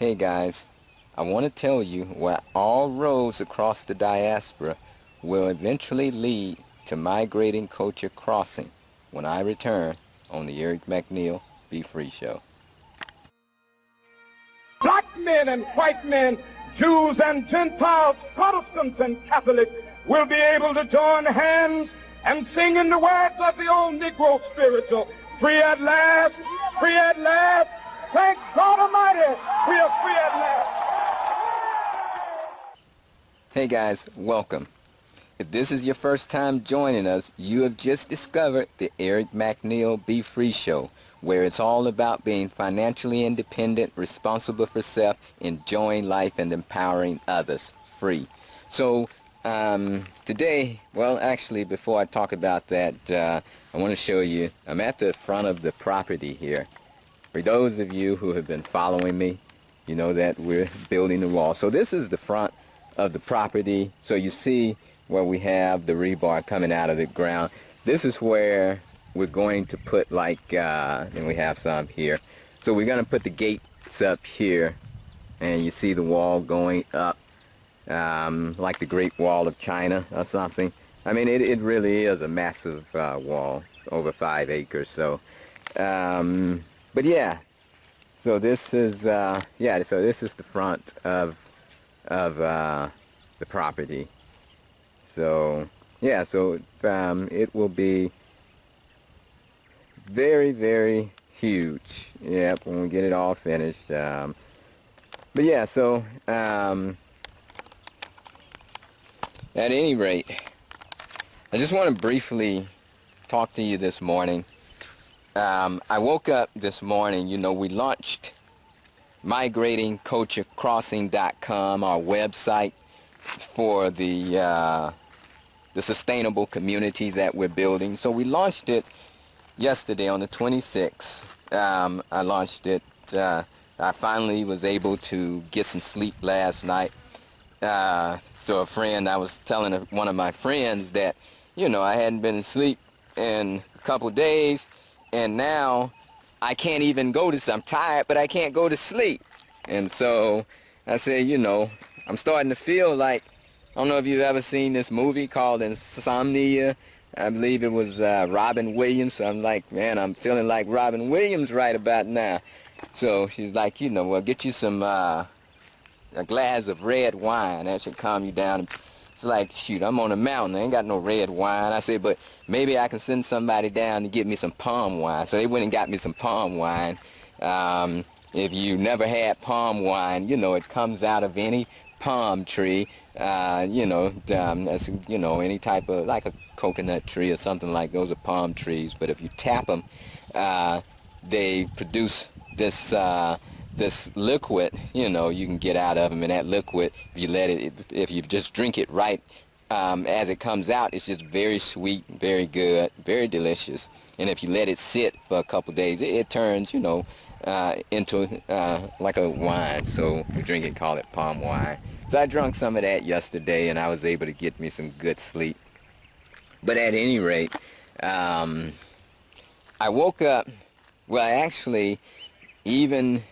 Hey guys, I want to tell you where all roads across the diaspora will eventually lead to Migrating Culture Crossing when I return on the Eric McNeil Be Free Show. Black men and white men, Jews and Gentiles, Protestants and Catholics will be able to join hands and sing in the words of the old Negro spiritual, free at last, free at last. Thank God Almighty, we are free at last. Hey guys, welcome. If this is your first time joining us, you have just discovered the Eric McNeil Be Free Show, where it's all about being financially independent, responsible for self, enjoying life, and empowering others free. So today, well, actually, before I talk about that, I want to show you, I'm at the front of the property here. For those of you who have been following me, you know that we're building the wall. So this is the front of the property. So you see where we have the rebar coming out of the ground. This is where we're going to put and we have some here. So we're going to put the gates up here, and you see the wall going up like the Great Wall of China or something. I mean, it really is a massive wall, over 5 acres. So, but yeah, so this is so this is the front of the property. So yeah, so it will be very, very huge. Yep, when we get it all finished. But yeah, so at any rate, I just want to briefly talk to you this morning. I woke up this morning, you know, we launched migratingculturecrossing.com, our website for the sustainable community that we're building. So we launched it yesterday on the 26th. I launched it. I finally was able to get some sleep last night. So a friend, I was telling one of my friends that, you know, I hadn't been asleep in a couple days, and now I can't even go to sleep. I'm tired, but I can't go to sleep. And so I said, you know, I'm starting to feel like, I don't know if you've ever seen this movie called Insomnia. I believe it was Robin Williams. So I'm like, man, I'm feeling like Robin Williams right about now. So she's like, you know, well, get you some a glass of red wine. That should calm you down. It's like, shoot, I'm on a mountain. I ain't got no red wine. I said, but maybe I can send somebody down to get me some palm wine. So they went and got me some palm wine. If you never had palm wine, you know, it comes out of any palm tree. You know, that's, you know, any type of, like a coconut tree or something like those are palm trees. But if you tap them, they produce this this liquid, you know, you can get out of them, and that liquid, if you let it, if you just drink it right as it comes out, it's just very sweet, very good, very delicious. And if you let it sit for a couple days, it turns, you know, into like a wine. So we drink it, call it palm wine. So I drank some of that yesterday, and I was able to get me some good sleep. But at any rate, I woke up, well, actually, even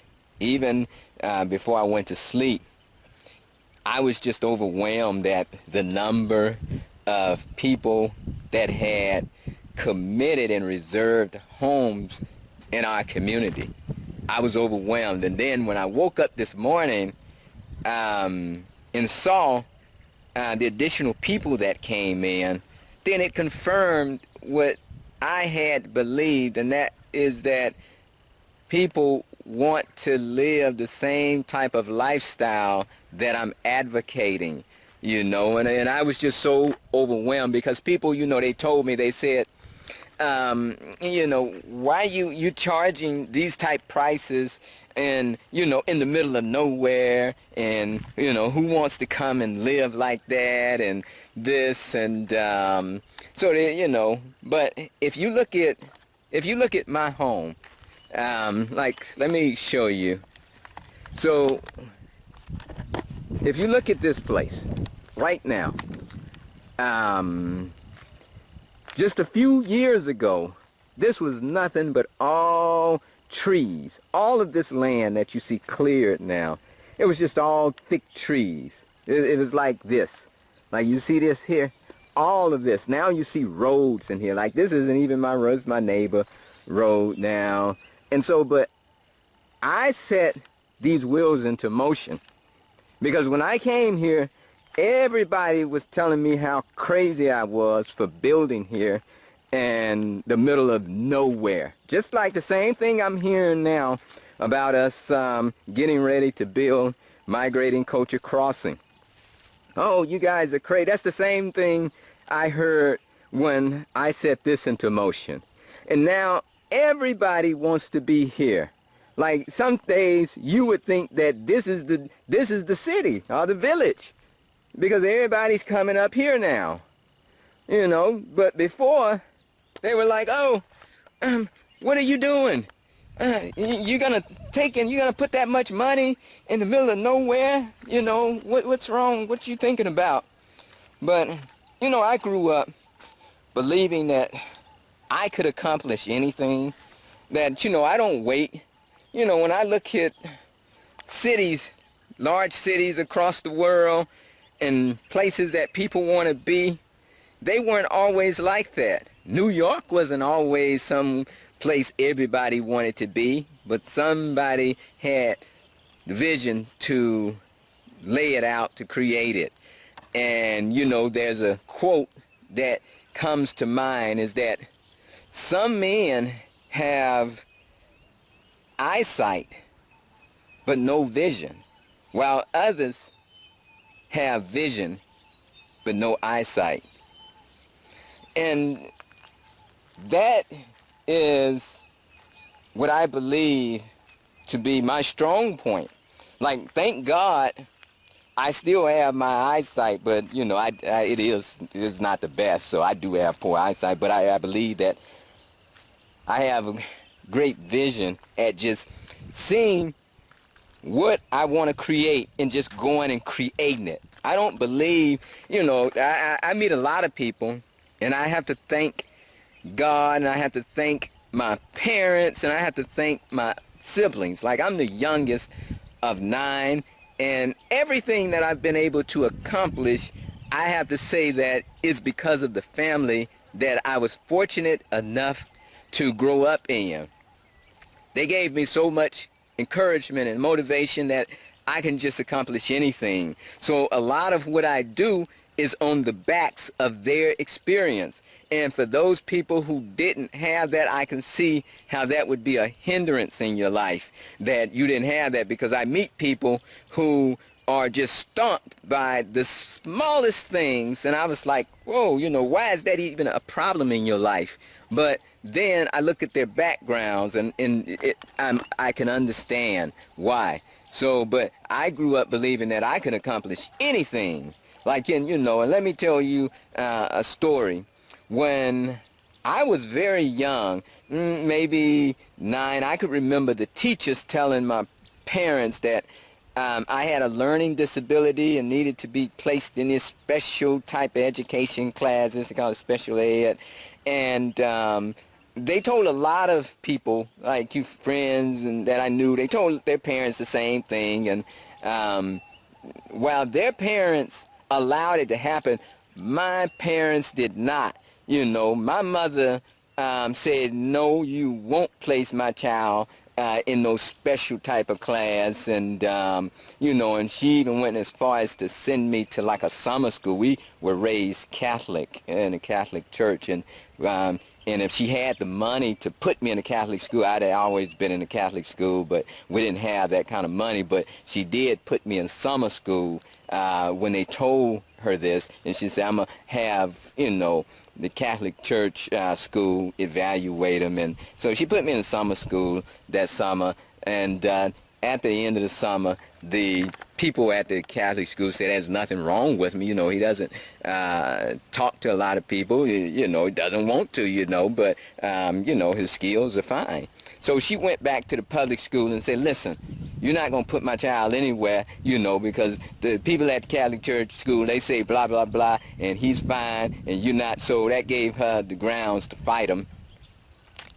before I went to sleep, I was just overwhelmed at the number of people that had committed and reserved homes in our community. I was overwhelmed. And then when I woke up this morning and saw the additional people that came in, then it confirmed what I had believed, and that is that people want to live the same type of lifestyle that I'm advocating, you know, and I was just so overwhelmed because people, you know, they told me, they said, you know, why you charging these type prices and, you know, in the middle of nowhere, and, you know, who wants to come and live like that and this, and so they, you know, but if you look at my home, like, let me show you. So if you look at this place right now, just a few years ago, this was nothing but all trees. All of this land that you see cleared now, it was just all thick trees. It was like this. Like you see this here, all of this. Now you see roads in here. Like this isn't even my road, it's my neighbor road now. And so, but I set these wheels into motion because when I came here, everybody was telling me how crazy I was for building here in the middle of nowhere. Just like the same thing I'm hearing now about us getting ready to build Migrating Culture Crossing. Oh, you guys are crazy. That's the same thing I heard when I set this into motion. And now everybody wants to be here. Like some days you would think that this is the city or the village because everybody's coming up here now. You know, but before they were like, oh, what are you doing? You're gonna put that much money in the middle of nowhere? You know, what's wrong? What you thinking about? But, you know, I grew up believing that I could accomplish anything, that, you know, I don't wait. You know, when I look at cities, large cities across the world and places that people want to be, they weren't always like that. New York wasn't always some place everybody wanted to be, but somebody had the vision to lay it out, to create it. And, you know, there's a quote that comes to mind is that some men have eyesight but no vision, while others have vision but no eyesight. And that is what I believe to be my strong point. Like, thank God I still have my eyesight, but, you know, it is not the best, so I do have poor eyesight, but I believe that I have a great vision at just seeing what I want to create and just going and creating it. I don't believe, you know, I meet a lot of people, and I have to thank God, and I have to thank my parents, and I have to thank my siblings. Like, I'm the youngest of 9, and everything that I've been able to accomplish, I have to say that is because of the family that I was fortunate enough to grow up in. They gave me so much encouragement and motivation that I can just accomplish anything. So a lot of what I do is on the backs of their experience. And for those people who didn't have that, I can see how that would be a hindrance in your life, that you didn't have that, because I meet people who are just stumped by the smallest things, and I was like, whoa, you know, why is that even a problem in your life? But then I look at their backgrounds, and I can understand why. So, but I grew up believing that I could accomplish anything. Like, you know, and let me tell you a story. When I was very young, maybe 9, I could remember the teachers telling my parents that I had a learning disability and needed to be placed in this special type of education classes, called special ed. And they told a lot of people, like you friends and that I knew, they told their parents the same thing. And while their parents allowed it to happen, my parents did not. You know, my mother said, no, you won't place my child in those special type of class. And, you know, and she even went as far as to send me to like a summer school. We were raised Catholic in a Catholic church. And if she had the money to put me in a Catholic school, I'd have always been in a Catholic school, but we didn't have that kind of money. But she did put me in summer school when they told her this, and she said, I'm going to have, you know, the Catholic Church school evaluate them. And so she put me in summer school that summer, and at the end of the summer, the people at the Catholic school said there's nothing wrong with me. You know, he doesn't talk to a lot of people. You know, he doesn't want to, you know, but, you know, his skills are fine. So she went back to the public school and said, listen, you're not going to put my child anywhere, you know, because the people at the Catholic Church school, they say blah, blah, blah, and he's fine, and you're not. So that gave her the grounds to fight him.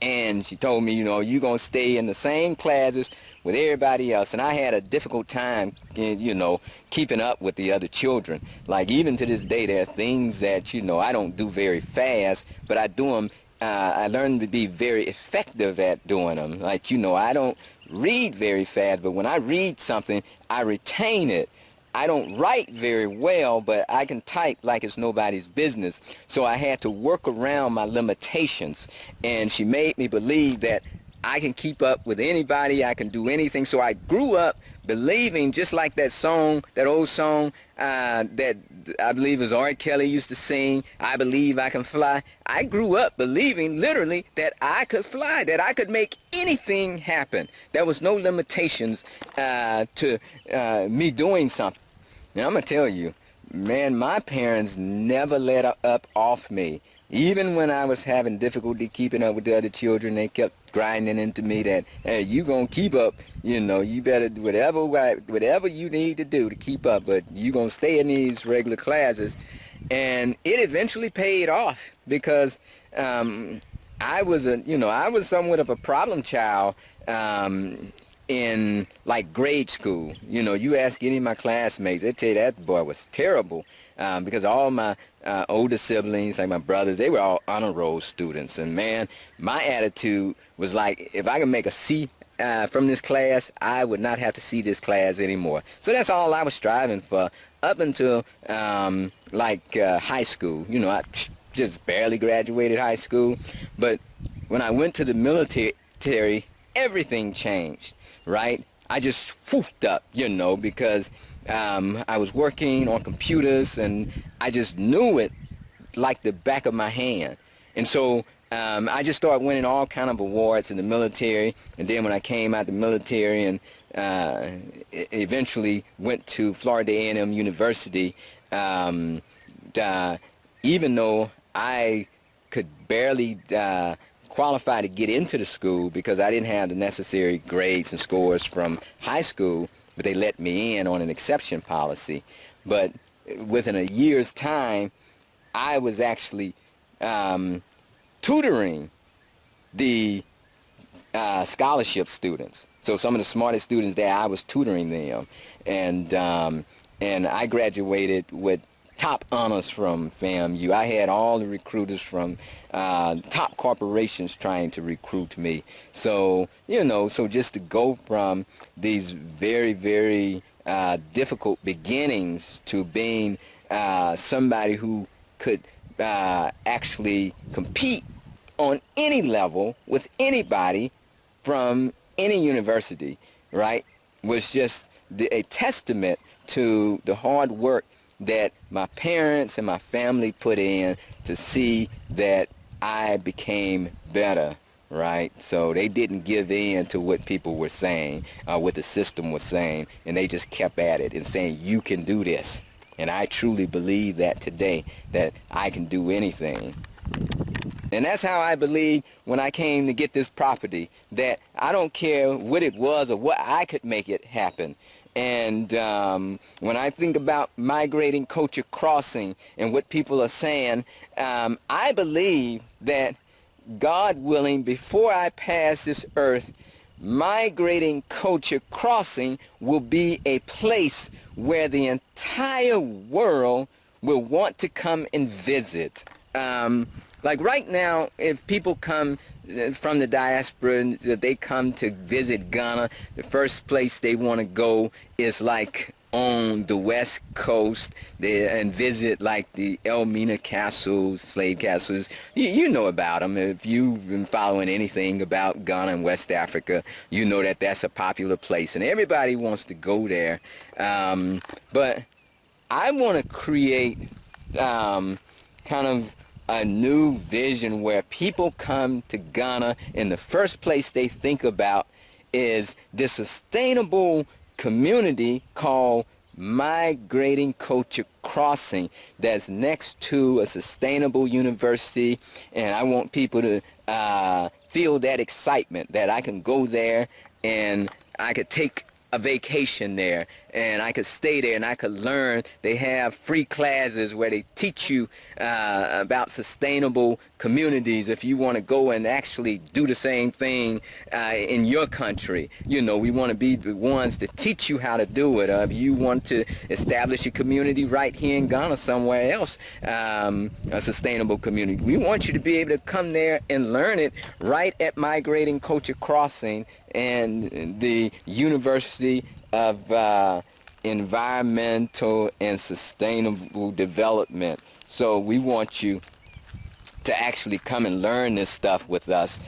And she told me, you know, you're going to stay in the same classes with everybody else. And I had a difficult time, you know, keeping up with the other children. Like, even to this day, there are things that, you know, I don't do very fast, but I do them. I learned to be very effective at doing them. Like, you know, I don't read very fast, but when I read something, I retain it. I don't write very well, but I can type like it's nobody's business. So I had to work around my limitations, and she made me believe that I can keep up with anybody, I can do anything. So I grew up believing, just like that song, that old song that I believe is R. Kelly used to sing, I Believe I Can Fly. I grew up believing literally that I could fly, that I could make anything happen. There was no limitations to me doing something. Now, I'm going to tell you, man, my parents never let up off me. Even when I was having difficulty keeping up with the other children, they kept grinding into me that, hey, you going to keep up. You know, you better do whatever you need to do to keep up, but you going to stay in these regular classes. And it eventually paid off because I was somewhat of a problem child in like grade school. You know, you ask any of my classmates, they tell you that boy was terrible because all my older siblings, like my brothers, they were all honor roll students. And man, my attitude was like, if I can make a C from this class, I would not have to see this class anymore. So that's all I was striving for up until high school. You know, I just barely graduated high school. But when I went to the military, everything changed. Right? I just whooped up, you know, because I was working on computers and I just knew it like the back of my hand. And so I just started winning all kind of awards in the military. And then when I came out of the military and eventually went to Florida A&M University, even though I could barely qualify to get into the school because I didn't have the necessary grades and scores from high school, but they let me in on an exception policy. But within a year's time, I was actually tutoring the scholarship students. So some of the smartest students there, I was tutoring them. And I graduated with top honors from FAMU. I had all the recruiters from top corporations trying to recruit me. So, you know, so just to go from these very, very difficult beginnings to being somebody who could actually compete on any level with anybody from any university, right, was just a testament to the hard work that my parents and my family put in to see that I became better, right? So they didn't give in to what people were saying, what the system was saying, and they just kept at it and saying, you can do this. And I truly believe that today, that I can do anything. And that's how I believe when I came to get this property, that I don't care what it was or what, I could make it happen. And when I think about migrating culture crossing and what people are saying, I believe that, God willing, before I pass this earth, migrating culture crossing will be a place where the entire world will want to come and visit. Like right now, if people come from the diaspora, they come to visit Ghana, the first place they want to go is like on the west coast and visit like the Elmina castles, slave castles. You know about them. If you've been following anything about Ghana and West Africa, you know that that's a popular place and everybody wants to go there. But I want to create kind of a new vision where people come to Ghana and the first place they think about is this sustainable community called Migrating Culture Crossing that's next to a sustainable university. And I want people to feel that excitement that I can go there and I could take a vacation there and I could stay there and I could learn. They have free classes where they teach you about sustainable communities if you want to go and actually do the same thing in your country. You know, we want to be the ones to teach you how to do it. If you want to establish a community right here in Ghana, somewhere else, a sustainable community, we want you to be able to come there and learn it right at Migrating Culture Crossing and the University of Environmental and Sustainable Development. So we want you to actually come and learn this stuff with us,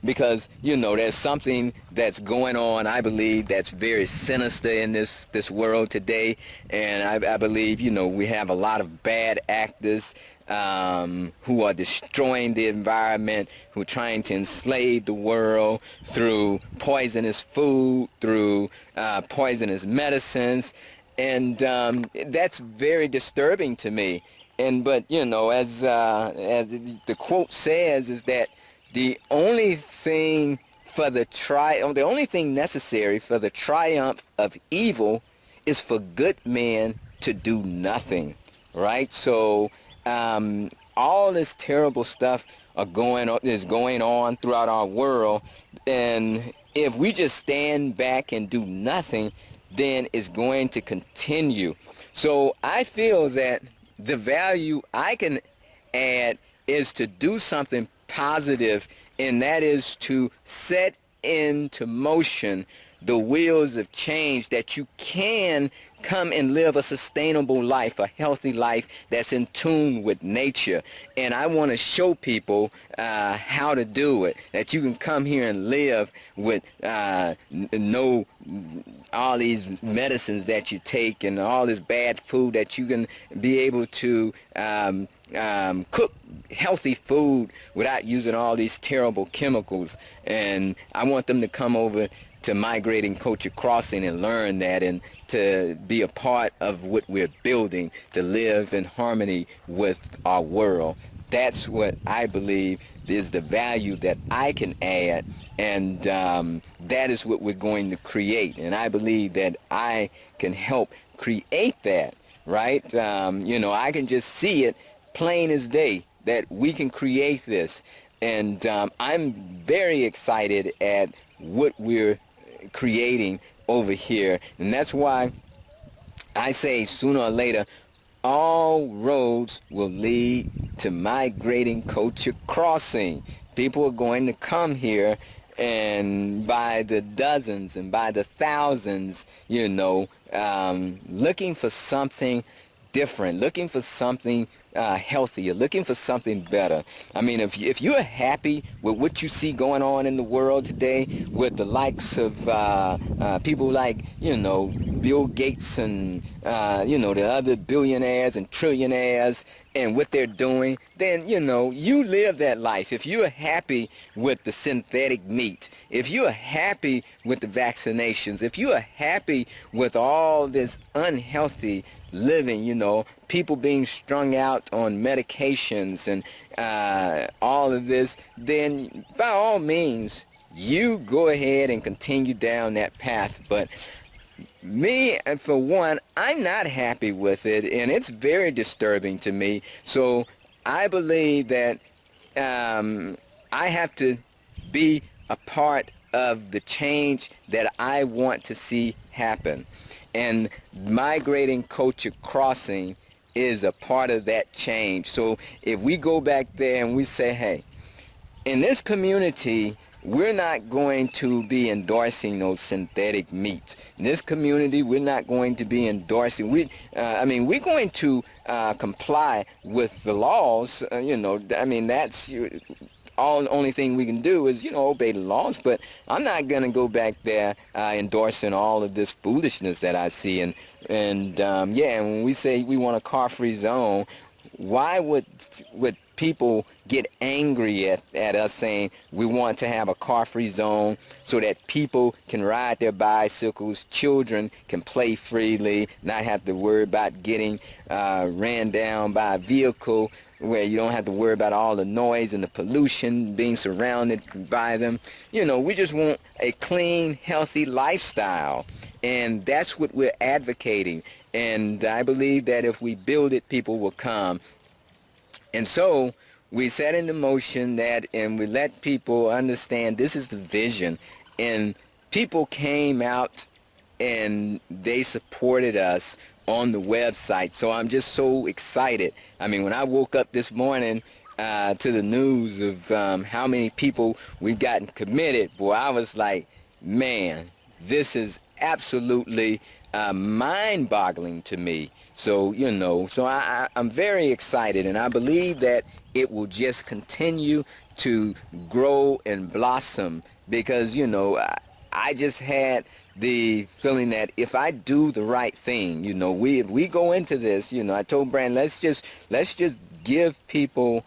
because, you know, there's something that's going on, I believe, that's very sinister in this world today. And I believe, you know, we have a lot of bad actors who are destroying the environment, who are trying to enslave the world through poisonous food, through poisonous medicines. And that's very disturbing to me. But you know, as the quote says, is that the only thing necessary for the triumph of evil is for good men to do nothing, right? So all this terrible stuff is going on throughout our world, and if we just stand back and do nothing, then it's going to continue. So I feel that the value I can add is to do something positive, and that is to set into motion the wheels of change, that you can come and live a sustainable life, a healthy life that's in tune with nature. And I want to show people how to do it, that you can come here and live with no all these medicines that you take and all this bad food, that you can be able to cook healthy food without using all these terrible chemicals. And I want them to come over to Migrating Culture Crossing and learn that, and to be a part of what we're building, to live in harmony with our world. That's what I believe is the value that I can add, and that is what we're going to create. And I believe that I can help create that, right? You know, I can just see it plain as day that we can create this. And I'm very excited at what we're creating over here. And that's why I say sooner or later, all roads will lead to Migrating Culture Crossing. People are going to come here, and by the dozens and by the thousands, you know, looking for something different, looking for something healthier, looking for something better. I mean, if you're happy with what you see going on in the world today, with the likes of people like, you know, Bill Gates and, you know, the other billionaires and trillionaires and what they're doing, then, you know, you live that life. If you're happy with the synthetic meat, if you're happy with the vaccinations, if you are happy with all this unhealthy living, you know, people being strung out on medications and all of this, then by all means, you go ahead and continue down that path. But me, for one, I'm not happy with it, and it's very disturbing to me. So I believe that I have to be a part of the change that I want to see happen. And Migrating Culture Crossing is a part of that change. So if we go back there and we say, hey, in this community, we're not going to be endorsing those synthetic meats. In this community, we're not going to be endorsing. We're going to comply with the laws. You know, I mean, that's only thing we can do is, you know, obey the laws. But I'm not going to go back there endorsing all of this foolishness that I see. And when we say we want a car-free zone, why would people get angry at us saying we want to have a car-free zone so that people can ride their bicycles, children can play freely, not have to worry about getting ran down by a vehicle, where you don't have to worry about all the noise and the pollution being surrounded by them. You know, we just want a clean, healthy lifestyle. And that's what we're advocating. And I believe that if we build it, people will come. And so we set into motion that, and we let people understand this is the vision. And people came out and they supported us on the website. So I'm just so excited. I mean, when I woke up this morning to the news of how many people we've gotten committed, boy, I was like, man, this is absolutely mind-boggling to me. So, you know, so I'm very excited, and I believe that it will just continue to grow and blossom because, you know, I just had the feeling that if I do the right thing, you know, if we go into this, you know, I told Brand, let's just give people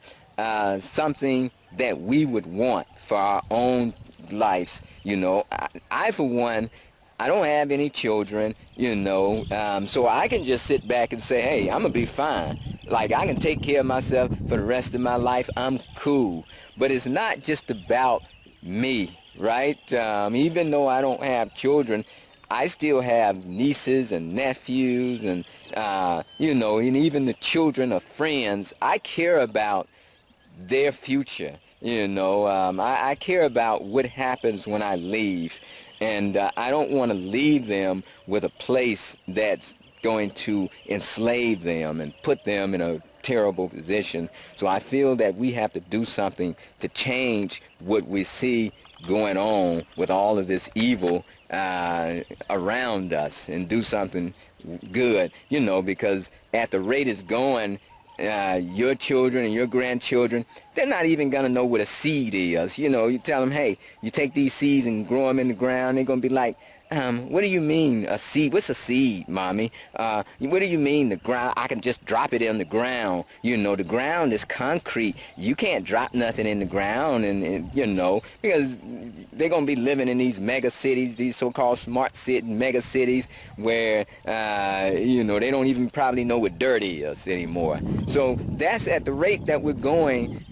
something that we would want for our own lives. You know, I for one, I don't have any children, you know, so I can just sit back and say, hey, I'm gonna be fine. Like, I can take care of myself for the rest of my life. I'm cool. But it's not just about me, right? Even though I don't have children, I still have nieces and nephews and, you know, and even the children of friends. I care about their future. You know, I care about what happens when I leave. And I don't want to leave them with a place that's going to enslave them and put them in a terrible position. So I feel that we have to do something to change what we see going on with all of this evil around us and do something good, you know, because at the rate it's going, your children and your grandchildren, they're not even going to know what a seed is. You know, you tell them, hey, you take these seeds and grow them in the ground, they're going to be like, what do you mean a seed? What's a seed, Mommy? What do you mean the ground? I can just drop it in the ground. You know, the ground is concrete. You can't drop nothing in the ground, and you know, because they're going to be living in these mega cities, these so-called smart city mega cities where, you know, they don't even probably know what dirt is anymore. So that's at the rate that we're going.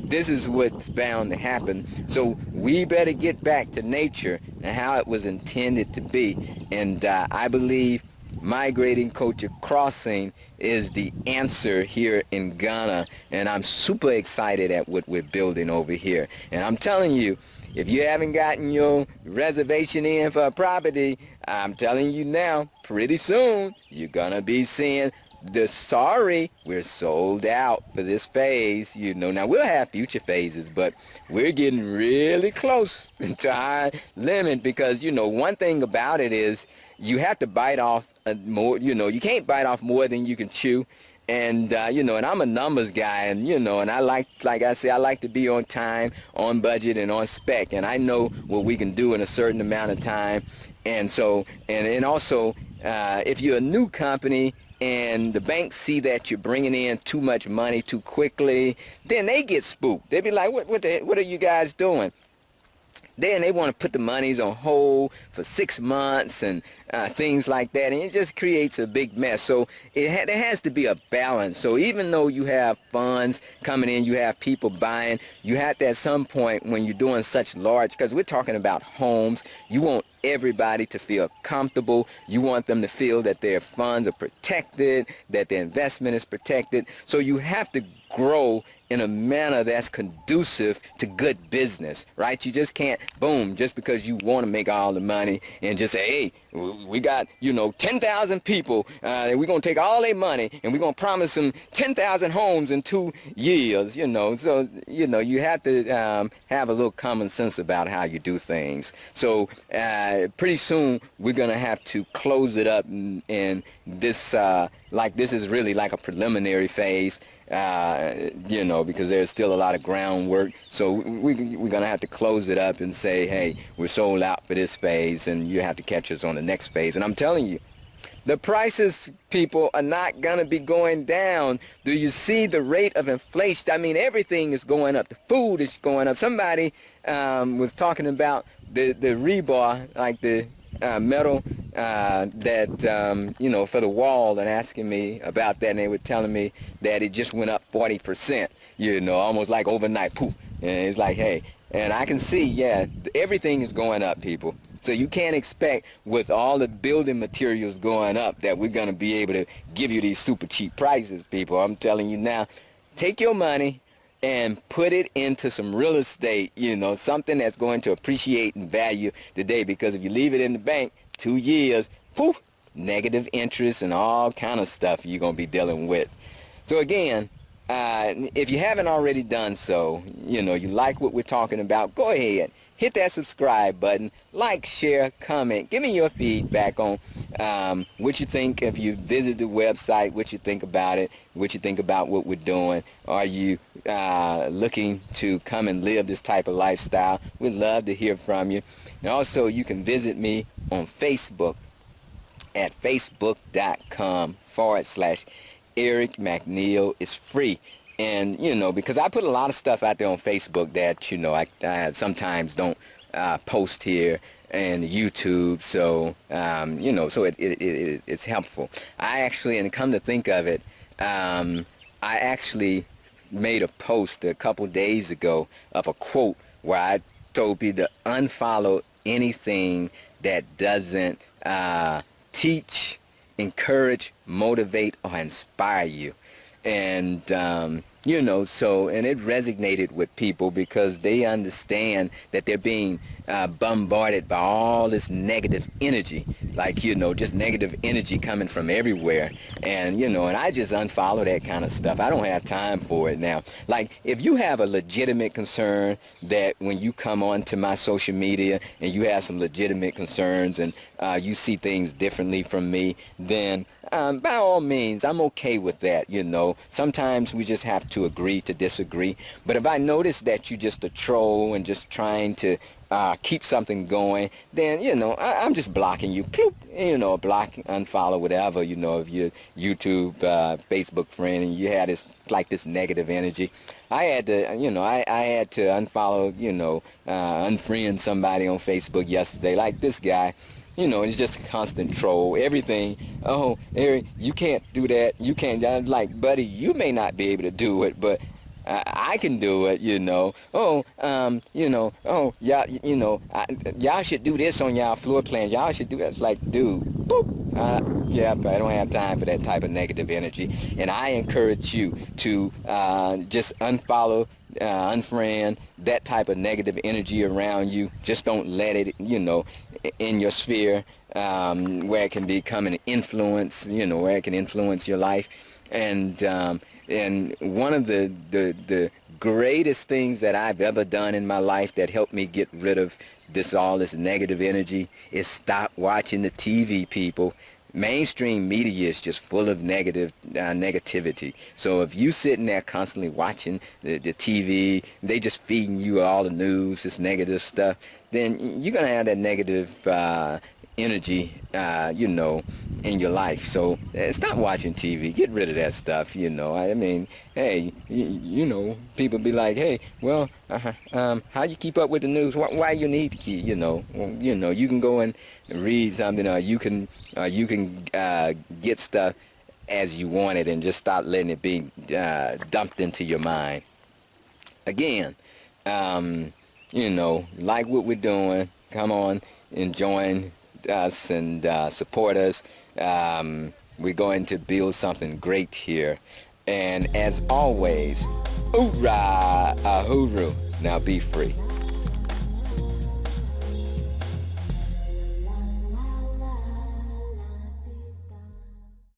This is what's bound to happen. So we better get back to nature and how it was intended to be. And I believe Migrating Culture Crossing is the answer here in Ghana. And I'm super excited at what we're building over here. And I'm telling you, if you haven't gotten your reservation in for a property, I'm telling you now, pretty soon, you're gonna be seeing sorry, we're sold out for this phase. You know, now we'll have future phases, but we're getting really close to our limit because, you know, one thing about it is you have to bite off more, you know, you can't bite off more than you can chew. And, you know, and I'm a numbers guy, and, you know, and I like I say, I like to be on time, on budget, and on spec. And I know what we can do in a certain amount of time. And so, and also, if you're a new company, and the banks see that you're bringing in too much money too quickly, then they get spooked. They be like, what are you guys doing? Then they want to put the monies on hold for 6 months and things like that, and it just creates a big mess. So there has to be a balance. So even though you have funds coming in, you have people buying, you have to at some point when you're doing such large, because we're talking about homes, you want everybody to feel comfortable. You want them to feel that their funds are protected, that their investment is protected. So you have to grow in a manner that's conducive to good business, right? You just can't, boom, just because you want to make all the money and just say, hey, we got, you know, 10,000 people, and we're going to take all their money, and we're going to promise them 10,000 homes in 2 years, you know. So, you know, you have to have a little common sense about how you do things. So pretty soon we're going to have to close it up, and this, like, this is really like a preliminary phase. You know, because there's still a lot of groundwork. So we're going to have to close it up and say, hey, we're sold out for this phase, and you have to catch us on the next phase. And I'm telling you, the prices, people, are not going to be going down. Do you see the rate of inflation? I mean, everything is going up. The food is going up. Somebody was talking about the rebar, like the metal that, you know, for the wall, and asking me about that, and they were telling me that it just went up 40%, you know, almost like overnight, poof. And it's like, hey, and I can see, yeah, everything is going up, people. So you can't expect with all the building materials going up that we're going to be able to give you these super cheap prices, people. I'm telling you now, take your money and put it into some real estate, you know, something that's going to appreciate in value today, because if you leave it in the bank 2 years, poof, negative interest and all kind of stuff you're going to be dealing with. So again, if you haven't already done so, you know, you like what we're talking about, go ahead, hit that subscribe button, like, share, comment, give me your feedback on what you think if you visit the website, what you think about it, what you think about what we're doing. Are you looking to come and live this type of lifestyle? We'd love to hear from you. And also, you can visit me on Facebook at facebook.com/Eric McNeil. Is free. And, you know, because I put a lot of stuff out there on Facebook that, you know, I sometimes don't post here and YouTube. So, you know, so it's helpful. I actually, and come to think of it, I actually made a post a couple days ago of a quote where I told people to unfollow anything that doesn't teach, encourage, motivate, or inspire you. And, you know, so, and it resonated with people because they understand that they're being bombarded by all this negative energy, like, you know, just negative energy coming from everywhere. And, you know, and I just unfollow that kind of stuff. I don't have time for it now. Like, if you have a legitimate concern that when you come onto my social media and you have some legitimate concerns and you see things differently from me, then by all means, I'm okay with that, you know. Sometimes we just have to agree to disagree. But if I notice that you're just a troll and just trying to keep something going, then, you know, I'm just blocking you. Ploop, you know, block, unfollow, whatever, you know, if you're YouTube, Facebook friend and you had this, like, this negative energy. I had to, you know, I had to unfollow, you know, unfriend somebody on Facebook yesterday, like this guy. You know, it's just a constant troll. Everything, oh, Eric, you can't do that. You can't. I'm like, buddy, you may not be able to do it, but I can do it, you know. Oh, you know, oh, y'all, you know, y'all should do this on y'all floor plans. Y'all should do that. It's like, dude, boop. Yeah, but I don't have time for that type of negative energy. And I encourage you to just unfollow, unfriend that type of negative energy around you. Just don't let it, you know, in your sphere where it can become an influence, you know, where it can influence your life. And one of the greatest things that I've ever done in my life that helped me get rid of all this negative energy is stop watching the TV, people. Mainstream media is just full of negativity. So if you sitting there constantly watching the TV, they just feeding you all the news, this negative stuff, then you're going to have that negative energy, you know, in your life. So stop watching TV. Get rid of that stuff, you know. I mean, hey, you know, people be like, hey, well, how you keep up with the news? Why you need to keep, you know, you can go and read something, or you can get stuff as you want it and just stop letting it be dumped into your mind. Again, you know, like what we're doing, come on and join us and support us. We're going to build something great here. And as always, hoorah, ahuru. Now be free.